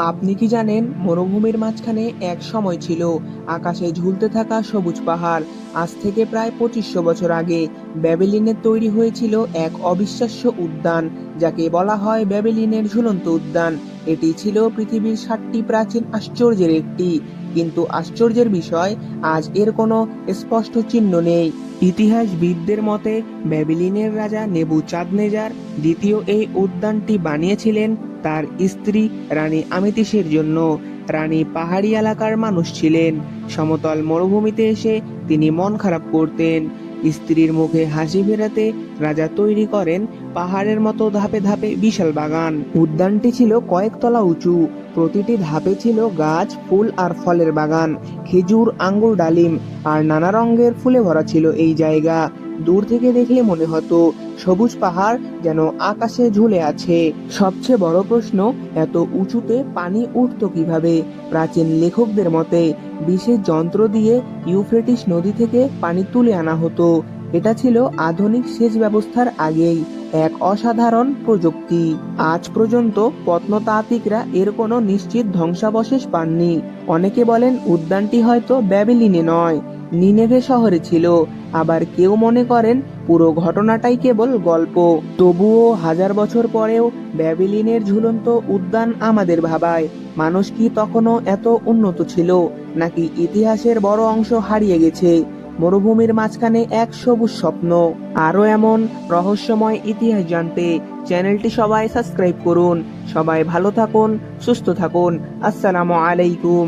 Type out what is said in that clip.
আপনি কি জানেন মরুভূমির মাঝখানে এক সময় ছিল আকাশে ঝুলতে থাকা সবুজ পাহাড়। আজ থেকে প্রায় 2500 বছর আগে ব্যাবিলিনে তৈরি হয়েছিল এক অবিশ্বাস্য উদ্যান, যাকে বলা হয় ব্যাবিলিনের ঝুলন্ত উদ্যান। এটি ছিল পৃথিবীর 7টি প্রাচীন আশ্চর্যের একটি। কিন্তু আশ্চর্যের বিষয়, আজ এর কোনো স্পষ্ট চিহ্ন নেই। ইতিহাসবিদদের মতে ব্যাবিলিনের রাজা নেবুচাঁদনেজার দ্বিতীয় এই উদ্যানটি বানিয়েছিলেন তার স্ত্রী রানী আমিতিসের জন্য। রানী পাহাড়ি এলাকার মানুষ ছিলেন। সমতল মরুভূমিতে এসে তিনি মন খারাপ করতেন। স্ত্রীর মুখে হাসি ফেরাতে রাজা তৈরি করেন পাহাড়ের মতো ধাপে ধাপে বিশাল বাগান। উদ্যানটি ছিল কয়েকতলা উঁচু। প্রতিটি ধাপে ছিল গাছ, ফুল আর ফলের বাগান। খেজুর, আঙ্গুর, ডালিম আর নানা রঙের ফুলে ভরা ছিল এই জায়গা। দূর থেকে দেখলে মনে হতো সবুজ পাহাড় যেন আকাশে ঝুলে আছে। সবচেয়ে বড় প্রশ্ন, এত উঁচুতে পানি উঠতো কিভাবে? প্রাচীন লেখকদের মতে বিশেষ যন্ত্র দিয়ে ইউফ্রেটিস নদী থেকে পানি তুলে আনা হতো। এটা ছিল আধুনিক সেচ ব্যবস্থার আগেই এক অসাধারণ প্রযুক্তি। আজ পর্যন্ত প্রত্নতাত্ত্বিকরা এর কোনো নিশ্চিত ধ্বংসাবশেষ পাননি। অনেকে বলেন উদ্যানটি হয়তো ব্যাবিলিনে নয়, নিনেভে শহরে ছিল। আবার কেউ মনে করেন পুরো ঘটনাটাই কেবল গল্প। তবুও হাজার বছর পরেও ব্যাবিলিনের ঝুলন্ত উদ্যান আমাদের ভাবায়, মানুষ কি তখনও এত উন্নত ছিল, নাকি ইতিহাসের বড় অংশ হারিয়ে গেছে মরুভূমির মাঝখানে এক সবুজ স্বপ্ন? আরো এমন রহস্যময় ইতিহাস জানতে চ্যানেলটি সবাই সাবস্ক্রাইব করুন। সবাই ভালো থাকুন, সুস্থ থাকুন। আসসালামু আলাইকুম।